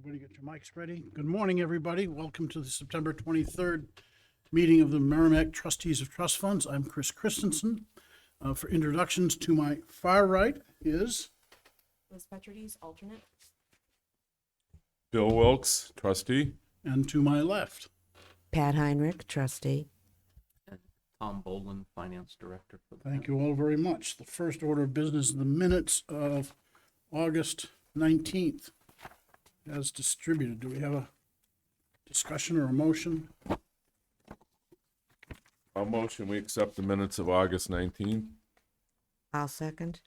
Everybody get your mics ready. Good morning, everybody. Welcome to the September 23rd meeting of the Merrimack Trustees of Trust Funds. I'm Chris Christensen. For introductions, to my far right is Liz Petrudes, alternate. Bill Wilkes, trustee. and to my left. Pat Heinrich, trustee. Tom Boland, Finance Director for the Thank you all very much. The first order of business is the minutes of August 19th as distributed. Do we have a discussion or a motion? I'll motion we accept the minutes of August 19th. I'll second.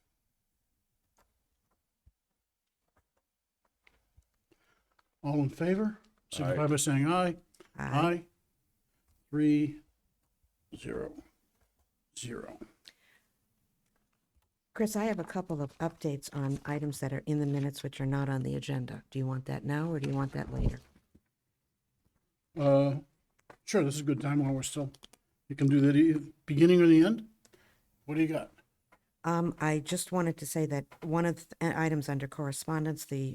All in favor? Signify Aye. by saying aye. Aye. 3-0-0. Chris, I have a couple of updates on items that are in the minutes which are not on the agenda. Do you want that now or do you want that later? Sure, this is a good time while we're still, you can do the beginning or the end? What do you got? I just wanted to say that one of the items under correspondence, the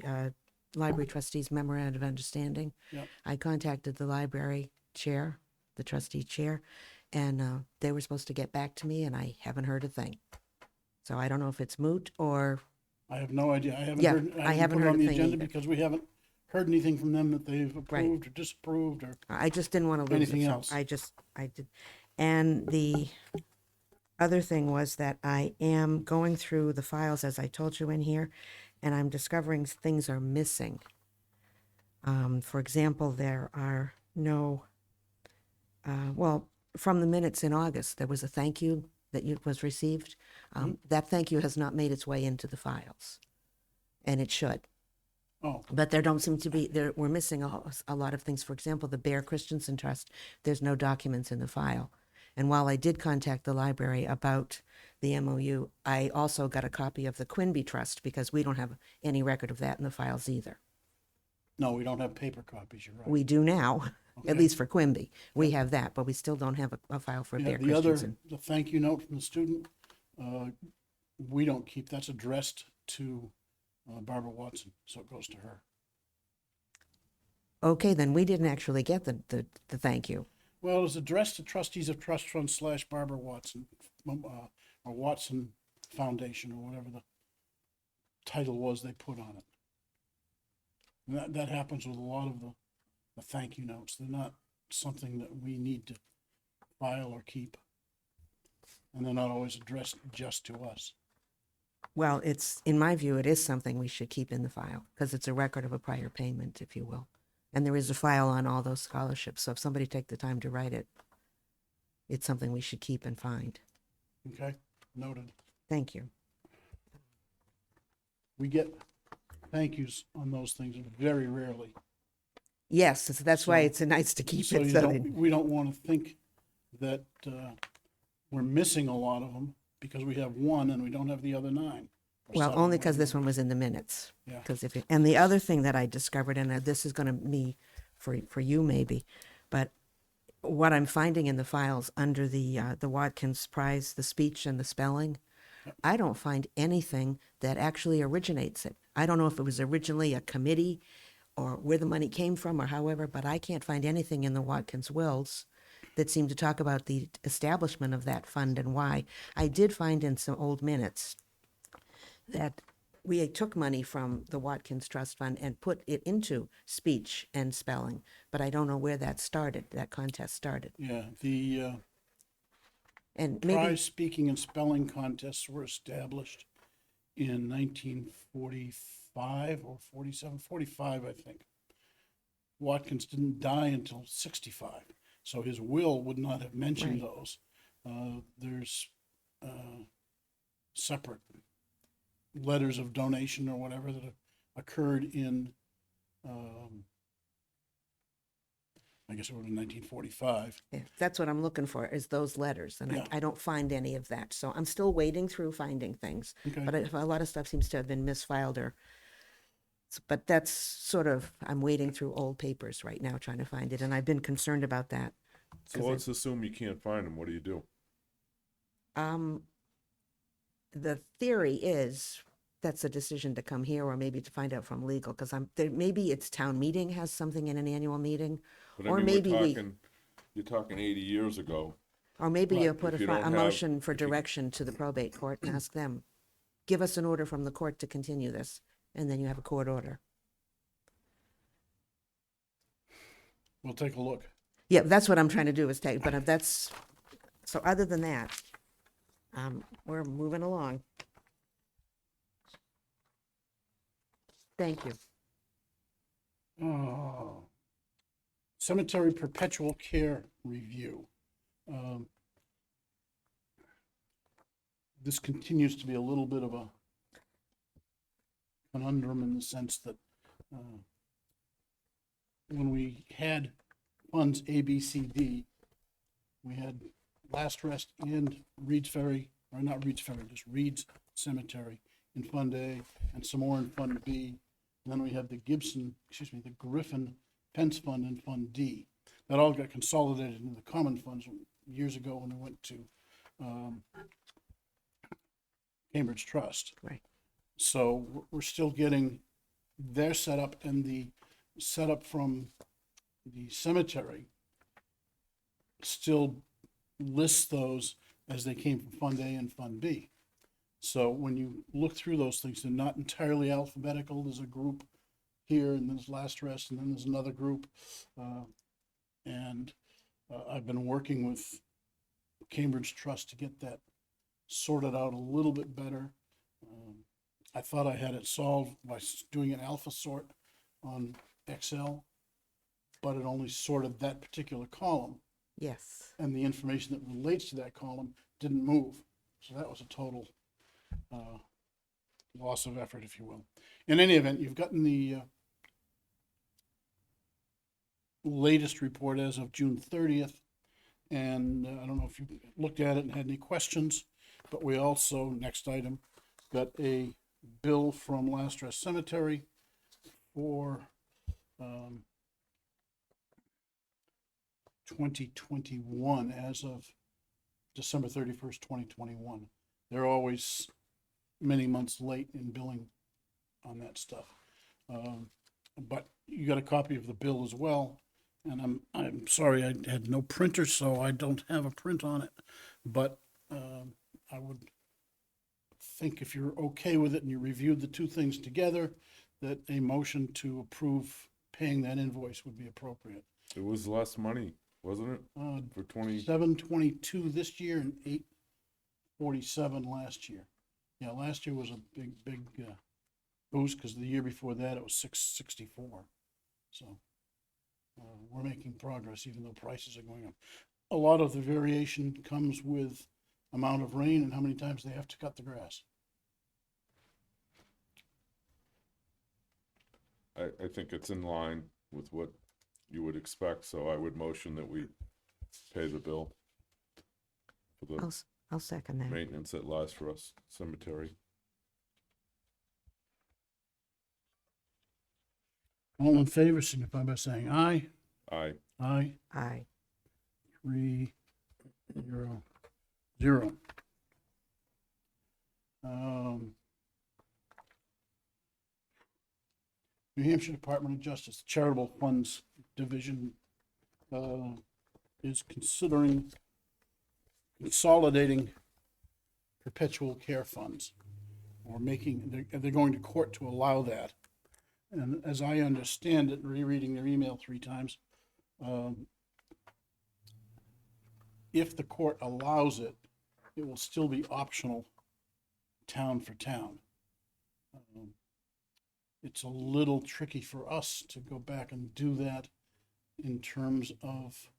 library trustees memorandum of understanding. Yep. I contacted the library chair, the trustee chair, and they were supposed to get back to me, and I haven't heard a thing. So I don't know if it's moot or, I have no idea. I haven't Yeah, heard, I haven't put it heard on the a thing agenda either. because we haven't heard anything from them that they've Right. approved or disapproved or, I just didn't want to lose it. Anything so else? I did. And the other thing was that I am going through the files, as I told you in here, and I'm discovering things are missing. For example, there are no, well, from the minutes in August, there was a thank you that was received. That thank you has not made its way into the files, and it should. oh, But there don't seem to be, we're missing a lot of things. For example, the Bear Christensen Trust, there's no documents in the file. And while I did contact the library about the MOU, I also got a copy of the Quinby Trust because we don't have any record of that in the files either. no, we don't have paper copies, you're right. We do now, Okay. at least for Quimby. We have that, but we still don't have a file for Yeah, Bear the other, Christensen. the thank you note from the student, we don't keep, that's addressed to Barbara Watson, so it goes to her. Okay, then we didn't actually get the thank you. Well, it's addressed to trustees of trust funds / Barbara Watson, or Watson Foundation, or whatever the title was they put on it. And that happens with a lot of the thank you notes. They're not something that we need to file or keep. And they're not always addressed just to us. Well, it's, in my view, it is something we should keep in the file because it's a record of a prior payment, if you will. And there is a file on all those scholarships. So if somebody take the time to write it, it's something we should keep and find. Okay, noted. Thank you. We get thank yous on those things very rarely. Yes, that's why So- it's nice to keep So it. you So don't, we don't want to think that we're missing a lot of them because we have one and we don't have the other 9. or well, 7, only because whatever. this one was in the minutes. Yeah. Because and the other thing that I discovered, and this is going to be for you maybe, but what I'm finding in the files under the Watkins Prize, the speech and the spelling, I don't find anything that actually originates it. I don't know if it was originally a committee or where the money came from or however, but I can't find anything in the Watkins wills that seem to talk about the establishment of that fund and why. I did find in some old minutes that we took money from the Watkins Trust Fund and put it into speech and spelling, but I don't know where that started, that contest started. Yeah, the And maybe, prize speaking and spelling contests were established in 1945 or 47, 45, I think. Watkins didn't die until 65, so his will would not have mentioned Right. those. There's separate letters of donation or whatever that occurred in, I guess it was in 1945. yeah, that's what I'm looking for, is those letters, and Yeah. I don't find any of that. So I'm still wading through finding things, Okay. but a lot of stuff seems to have been misfiled but that's sort of, I'm wading through old papers right now trying to find it, and I've been concerned about that. So 'Cause let's assume you can't find them. What do? The theory is that's a decision to come here or maybe to find out from legal, because maybe it's town meeting has something in an annual meeting. But I Or mean, maybe you're talking 80 years ago. Or maybe Right. you put If you a don't have- motion for if you- direction to the probate court and ask them, give us an order from the court to continue this, and then you have a court order. We'll take a look. Yeah, that's what I'm trying to do is take, but if that's, so other than that, we're moving along. Thank you. Oh. Cemetery perpetual care review. This continues to be a little bit of a conundrum in the sense that when we had funds A, B, C, D, we had Last Rest and Reed's Ferry, or not Reed's Ferry, just Reed's Cemetery in Fund A and some more in Fund B. And then we had the Griffin Pence Fund in Fund D. That all got consolidated into the common funds years ago when we went to Cambridge Trust. Right. So we're still getting their setup, and the setup from the cemetery still lists those as they came from Fund A and Fund B. So when you look through those things, they're not entirely alphabetical. There's a group here, and there's Last Rest, and then there's another group. I've been working with Cambridge Trust to get that sorted out a little bit better. I thought I had it solved by doing an alpha sort on Excel, but it only sorted that particular column, Yes. and the information that relates to that column didn't move. So that was a total loss of effort, if you will. In any event, you've gotten the latest report as of June 30th. And I don't know if you looked at it and had any questions, but we also, next item, got a bill from Last Rest Cemetery for 2021 as of December 31st, 2021. They're always many months late in billing on that stuff. But you got a copy of the bill as well. And I'm sorry, I had no printer, so I don't have a print on it. But I would think if you're okay with it and you reviewed the two things together, that a motion to approve paying that invoice would be appropriate. It was less money, wasn't it? For 20, 722 this year and 847 last year. Yeah, last year was a big boost because the year before that it was 664. So we're making progress even though prices are going up. A lot of the variation comes with amount of rain and how many times they have to cut the grass. I think it's in line with what you would expect, so I would motion that we pay the bill for the I'll second that. maintenance at Last Rest Cemetery. All in favor, signify by saying aye. Aye. Aye. Aye. 3-0-0. New Hampshire Department of Justice Charitable Funds Division is considering consolidating perpetual care funds, or they're going to court to allow that. And as I understand it, rereading their email 3 times, if the court allows it, it will still be optional town for town. It's a little tricky for us to go back and do that in terms of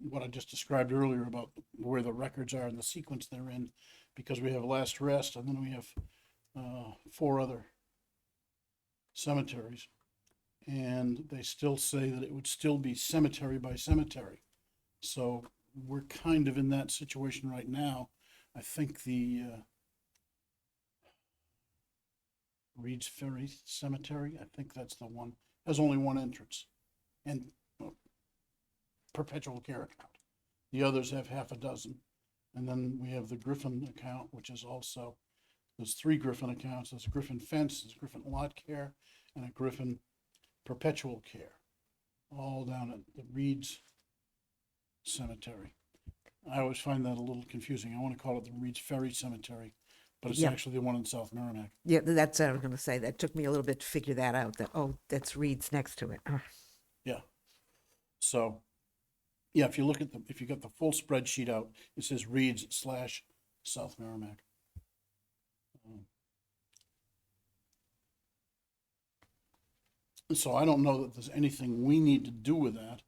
what I just described earlier about where the records are and the sequence they're in, because we have Last Rest and then we have 4 other cemeteries, and they still say that it would still be cemetery by cemetery. So we're kind of in that situation right now. I think the Reed's Ferry Cemetery, I think that's the one, has only 1 entrance and perpetual care account. The others have half a dozen. And then we have the Griffin account, which is also, there's 3 Griffin accounts. There's a Griffin fence, there's Griffin lot care, and a Griffin perpetual care, all down at the Reed's Cemetery. I always find that a little confusing. I want to call it the Reed's Ferry Cemetery, but it's Yeah. actually the one in South Merrimack. Yeah, that's what I was going to say. That took me a little bit to figure that out, that, oh, that's Reed's next to it. Yeah. So, yeah, if you look at if you got the full spreadsheet out, it says Reed's / South Merrimack. So I don't know that there's anything we need to do with that.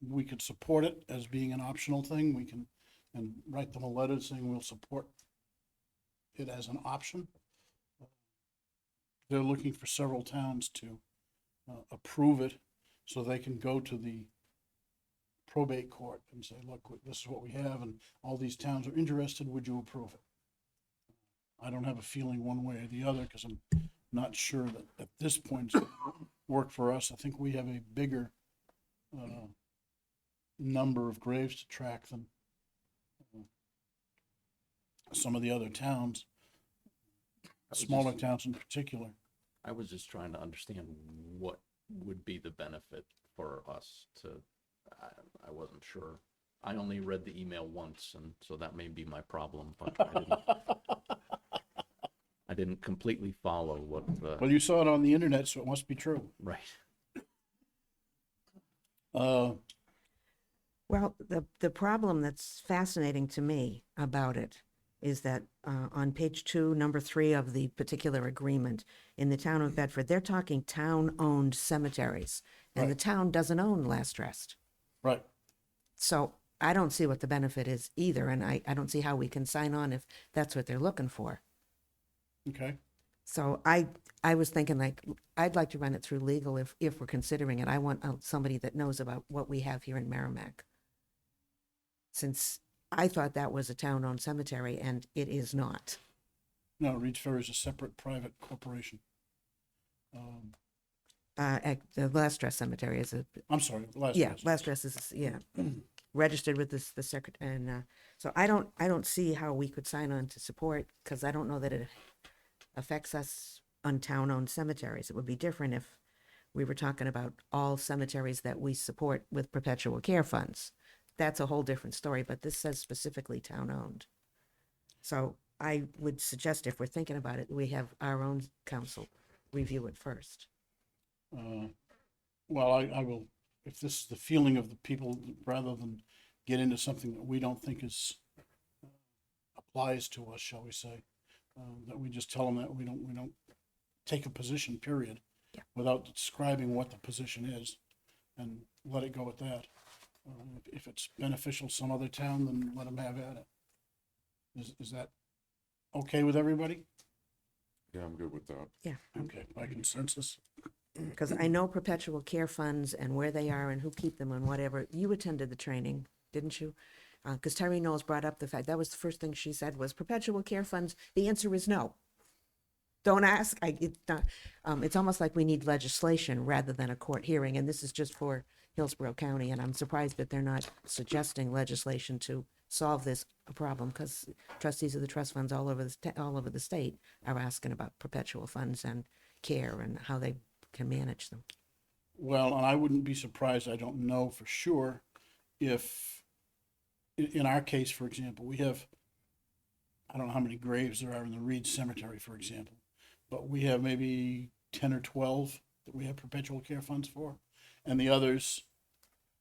We could support it as being an optional thing. We can, and write them a letter saying we'll support it as an option. They're looking for several towns to approve it so they can go to the probate court and say, look, this is what we have and all these towns are interested, would you approve it? I don't have a feeling one way or the other because I'm not sure that at this point it's gonna work for us. I think we have a bigger number of graves to track than some of the other towns, was smaller just- towns in particular. I was just trying to understand what would be the benefit for us to, I wasn't sure. I only read the email once, and so that may be my problem, but I didn't completely follow what the, Well, you saw it on the internet, so it must be true. right. Well, the problem that's fascinating to me about it is that on page 2, number 3 of the particular agreement, in the town of Bedford, they're talking town-owned cemeteries, and the Right. town doesn't own Last Rest. Right. So I don't see what the benefit is either, and I don't see how we can sign on if that's what they're looking for. Okay. So I was thinking, like, I'd like to run it through legal if we're considering it. I want somebody that knows about what we have here in Merrimack. Since I thought that was a town-owned cemetery, and it is not. No, Reed's Ferry is a separate private corporation. The Last Rest Cemetery is a, I'm sorry, Last yeah, Rest. Last Rest is, yeah, registered with the secretary, and so I don't see how we could sign on to support, because I don't know that it affects us on town-owned cemeteries. It would be different if we were talking about all cemeteries that we support with perpetual care funds. That's a whole different story, but this says specifically town-owned. So I would suggest, if we're thinking about it, we have our own council review it first. Well, I will, if this is the feeling of the people, rather than get into something that we don't think is, applies to us, shall we say, that we just tell them that we don't take a position, period. Yeah. Without describing what the position is, and let it go at that. If it's beneficial to some other town, then let them have at it. Is that okay with everybody? Yeah, I'm good with that. Yeah. Okay, by consensus? Because I know perpetual care funds and where they are and who keep them and whatever. You attended the training, didn't you? Because Terry Knowles brought up the fact, that was the first thing she said was perpetual care funds. The answer is no. Don't ask. It's almost like we need legislation rather than a court hearing. And this is just for Hillsborough County. And I'm surprised that they're not suggesting legislation to solve this problem, because trustees of the trust funds all over the state are asking about perpetual funds and care and how they can manage them. Well, and I wouldn't be surprised, I don't know for sure, if, in our case, for example, we have, I don't know how many graves there are in the Reed Cemetery, for example, but we have maybe 10 or 12 that we have perpetual care funds for. And the others,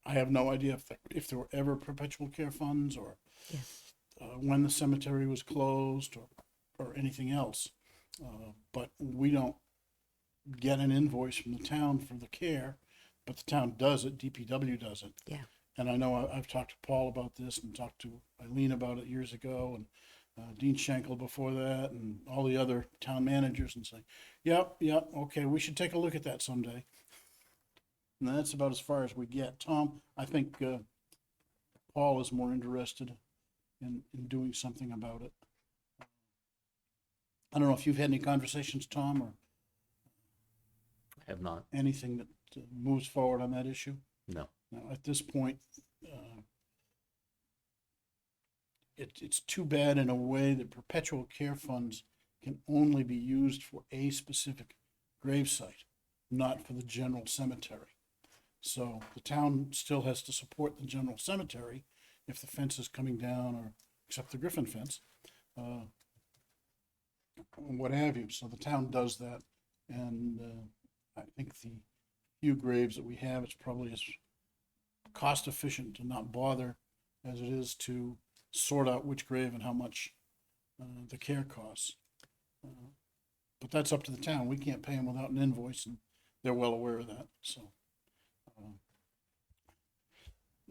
I have no idea if there were ever perpetual care funds, or Yeah. when the cemetery was closed, or anything else. But we don't get an invoice from the town for the care, but the town does it, DPW does it. Yeah. And I know I've talked to Paul about this and talked to Eileen about it years ago, and Dean Schenkel before that, and all the other town managers, and say, yep, okay, we should take a look at that someday. And that's about as far as we get. Tom, I think Paul is more interested in doing something about it. I don't know if you've had any conversations, Tom, or I have not, anything that moves forward on that issue. no. Now, at this point, it's too bad in a way that perpetual care funds can only be used for a specific gravesite, not for the general cemetery. So the town still has to support the general cemetery if the fence is coming down, or except the Griffin fence, what have you. So the town does that. And I think the few graves that we have, it's probably as cost efficient to not bother as it is to sort out which grave and how much the care costs. But that's up to the town. We can't pay them without an invoice, and they're well aware of that. So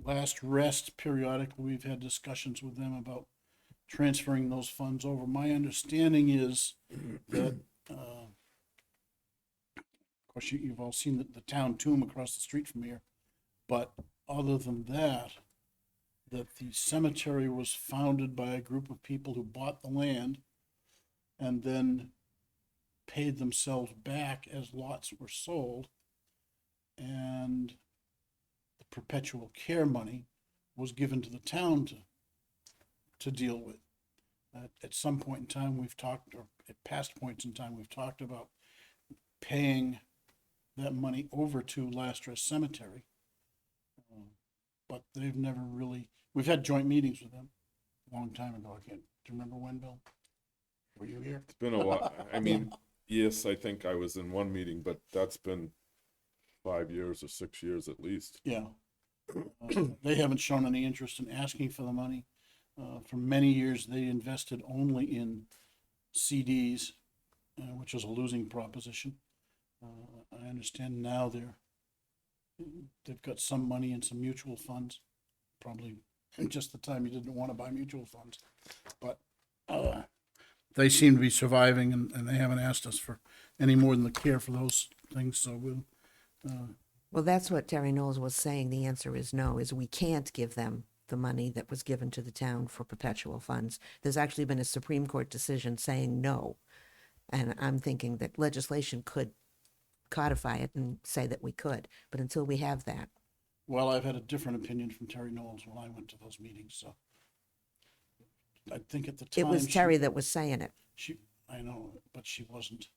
last rest, periodically, we've had discussions with them about transferring those funds over. My understanding is that, of course, you've all seen the town tomb across the street from here, but other than that, that the cemetery was founded by a group of people who bought the land and then paid themselves back as lots were sold, and the perpetual care money was given to the town to deal with. At some point in time, we've talked, or at past points in time, we've talked about paying that money over to Last Rest Cemetery. But they've never really, we've had joint meetings with them a long time ago. I can't, do you remember when, Bill? Were you here? It's been a while. I mean, yes, I think I was in one meeting, but that's been 5 years or 6 years at least. Yeah. They haven't shown any interest in asking for the money. For many years, they invested only in CDs, which is a losing proposition. I understand now they've got some money in some mutual funds, probably just the time you didn't want to buy mutual funds. But they seem to be surviving, and they haven't asked us for any more than the care for those things. So we'll. Well, that's what Terry Knowles was saying. The answer is no, is we can't give them the money that was given to the town for perpetual funds. There's actually been a Supreme Court decision saying no. And I'm thinking that legislation could codify it and say that we could, but until we have that. Well, I've had a different opinion from Terry Knowles when I went to those meetings, so. I think at the time. It was Terry that was saying it. I know, but she wasn't.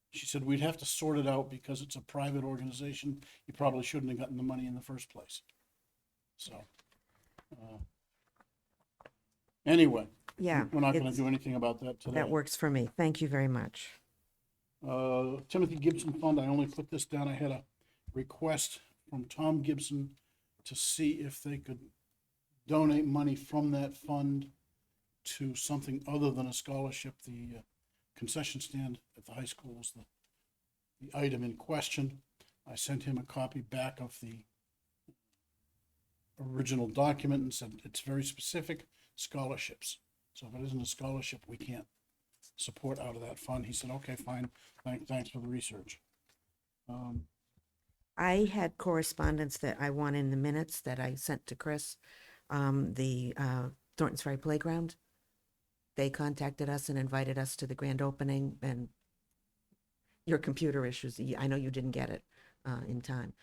She said, we'd have to sort it out because it's a private organization. You probably shouldn't have gotten the money in the first place. So, anyway. Yeah. We're not gonna it's- do anything about that today. That works for me. Thank you very much. Timothy Gibson Fund, I only put this down. I had a request from Tom Gibson to see if they could donate money from that fund to something other than a scholarship. The concession stand at the high school was the item in question. I sent him a copy back of the original document and said it's very specific, scholarships. So if it isn't a scholarship, we can't support out of that fund. He said, okay, fine, thanks for the research. I had correspondence that I want in the minutes that I sent to Chris. The Thornton's Ferry Playground. They contacted us and invited us to the grand opening, and your computer issues, I know you didn't get it in time.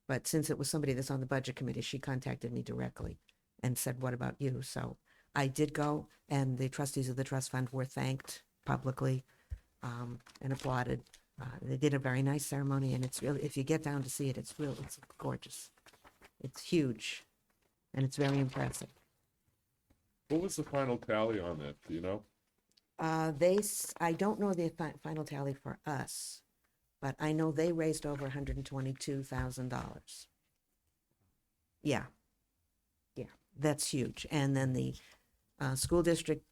But since it was somebody that's on the budget committee, she contacted me directly and said, what about you? So I did go, and the trustees of the trust fund were thanked publicly and applauded. They did a very nice ceremony, and it's really, if you get down to see it, it's gorgeous. It's huge, and it's very impressive. What was the final tally on that? Do you know? I don't know the final tally for us, but I know they raised over $122,000. Yeah. Yeah, that's huge. And then the school district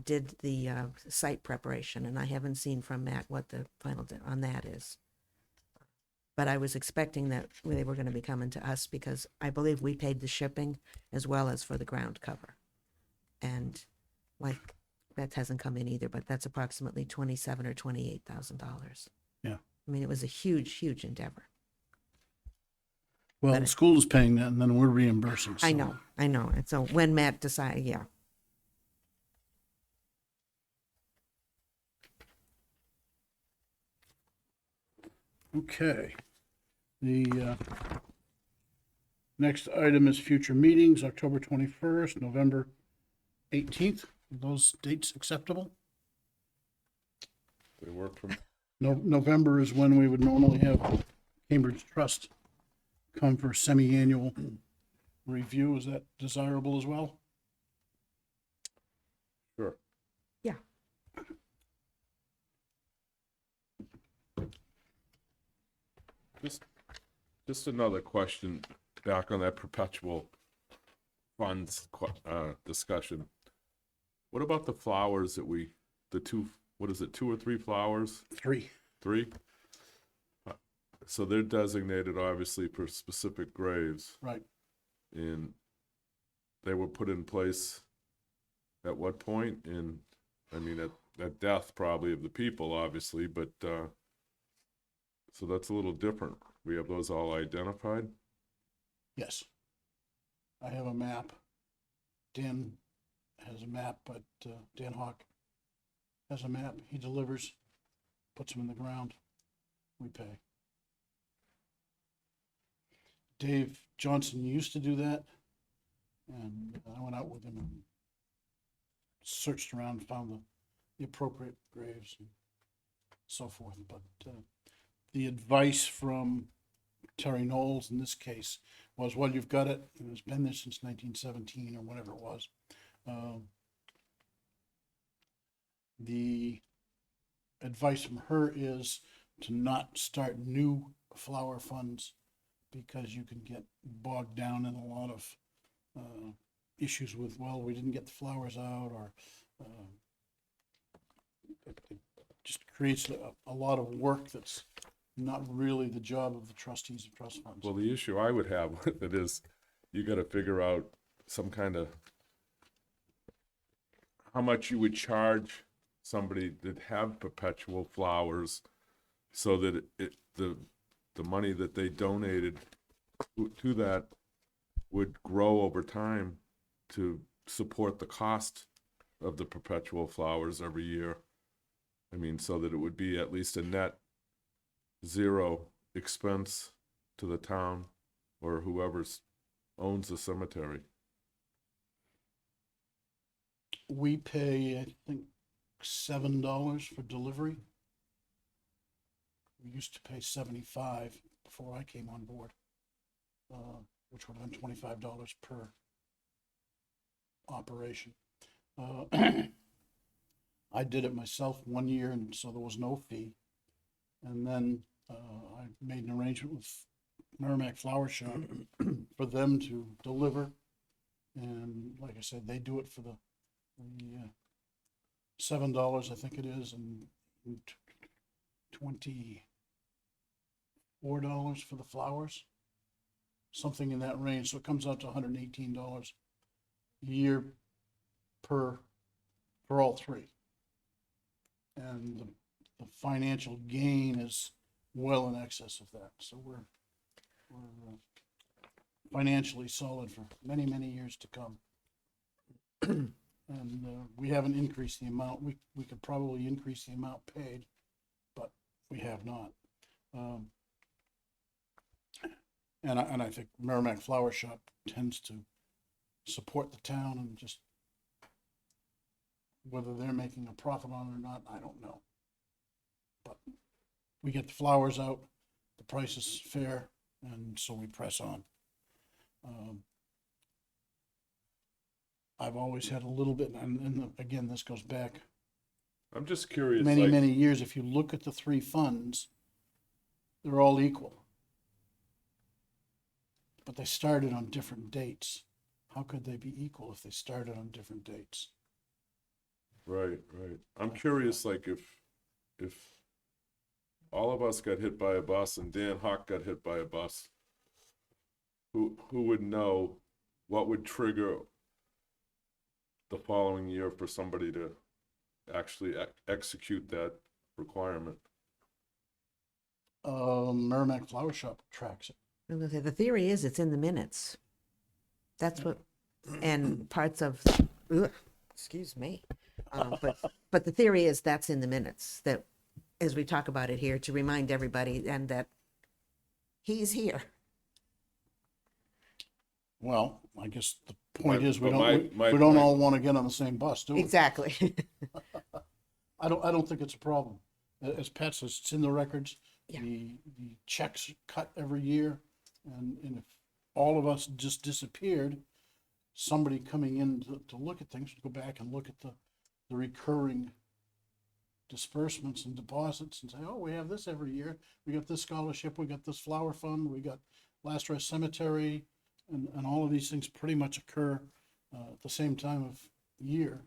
did the site preparation, and I haven't seen from Matt what the final on that is. But I was expecting that they were going to be coming to us because I believe we paid the shipping as well as for the ground cover. And like, that hasn't come in either, but that's approximately $27,000 or $28,000. Yeah. I mean, it was a huge, huge endeavor. Well, But the it- school is paying that, and then we're reimbursing. I so- know. And so when Matt decided, yeah. Okay. The next item is future meetings, October 21st, November 18th. Those dates acceptable? They work for me. No, November is when we would normally have Cambridge Trust come for semi-annual review. Is that desirable as well? Sure. Yeah. Just another question back on that perpetual funds discussion. What about the flowers that the two, what is it, 2 or 3 flowers? 3. 3? So they're designated obviously for specific graves, Right. and they were put in place at what point? I mean, at death probably of the people, obviously, but, so that's a little different. We have those all identified? Yes. I have a map. Dan has a map, but Dan Hawk has a map. He delivers, puts them in the ground. We pay. Dave Johnson used to do that, and I went out with him and searched around and found the appropriate graves and so forth. But the advice from Terry Knowles in this case was, well, you've got it, and it's been there since 1917 or whatever it was. The advice from her is to not start new flower funds because you can get bogged down in a lot of issues with, well, we didn't get the flowers out, or it just creates a lot of work that's not really the job of the trustees of trust funds. Well, the issue I would have with it is you got to figure out some kind of how much you would charge somebody that have perpetual flowers so that the money that they donated to that would grow over time to support the cost of the perpetual flowers every year. I mean, so that it would be at least a net 0 expense to the town or whoever owns the cemetery. We pay, I think, $7 for delivery. We used to pay $75 before I came on board, which would have been $25 per operation. I did it myself one year, and so there was no fee. And then I made an arrangement with Merrimack Flower Shop for them to deliver. And like I said, they do it for the $7, I think it is, and $24 for the flowers, something in that range. So it comes out to $118 a year for all 3. And the financial gain is well in excess of that. So we're financially solid for many, many years to come. And we haven't increased the amount. We could probably increase the amount paid, but we have not. And I think Merrimack Flower Shop tends to support the town, and just whether they're making a profit on it or not, I don't know. But we get the flowers out, the price is fair, and so we press on. I've always had a little bit, and again, this goes back I'm just curious, many, like, many years. If you look at the 3 funds, they're all equal. But they started on different dates. How could they be equal if they started on different dates? right. I'm curious, like, if all of us got hit by a bus and Dan Hawk got hit by a bus, who would know what would trigger the following year for somebody to actually execute that requirement? Merrimack Flower Shop tracks it. I was gonna say, the theory is it's in the minutes. That's what, and parts of, ugh, excuse me. But the theory is that's in the minutes, that as we talk about it here, to remind everybody and that he's here. Well, I guess the point But- is, we but don't, my we don't point- all want to get on the same bus, do we? Exactly. I don't think it's a problem. As Pat says, it's in the records. Yeah. The checks cut every year, and if all of us just disappeared, somebody coming in to look at things would go back and look at the recurring disbursements and deposits and say, oh, we have this every year. We got this scholarship, we got this flower fund, we got Last Rest Cemetery, and all of these things pretty much occur at the same time of year.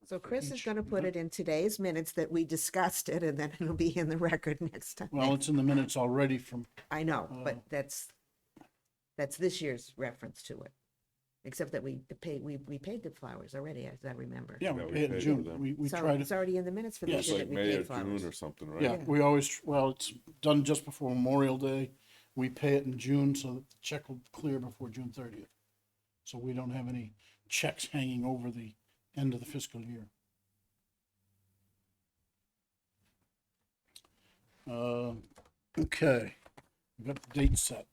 So Chris is each going to put it in today's minutes that we discussed it, and then it'll be in the record next time. Well, it's in the minutes already from, I know, uh, but that's this year's reference to it. Except that we paid the flowers already, as I remember. yeah, we Yeah, we pay it in paid June. for them. We So try it's to, already in the minutes for Yes. this It's year like that we May or paid flowers. June or something, right? yeah, we always, well, it's done just before Memorial Day. We pay it in June so that the check will clear before June 30th. So we don't have any checks hanging over the end of the fiscal year. Okay, we got the date set.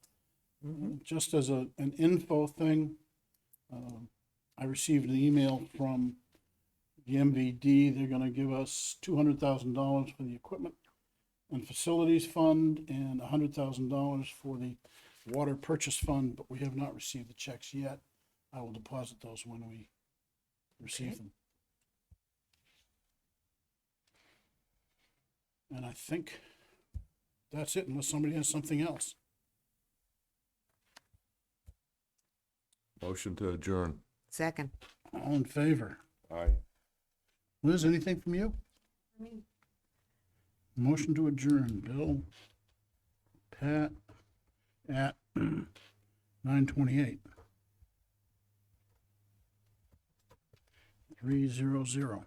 Just as an info thing, I received an email from the MVD. They're gonna give us $200,000 for the equipment and facilities fund and $100,000 for the water purchase fund, but we have not received the checks yet. I will deposit those when we receive Okay. them. And I think that's it, unless somebody has something else. Motion to adjourn. Second. All in favor? Aye. Liz, anything from you? Motion to adjourn, Bill, Pat, at 9:28. 300.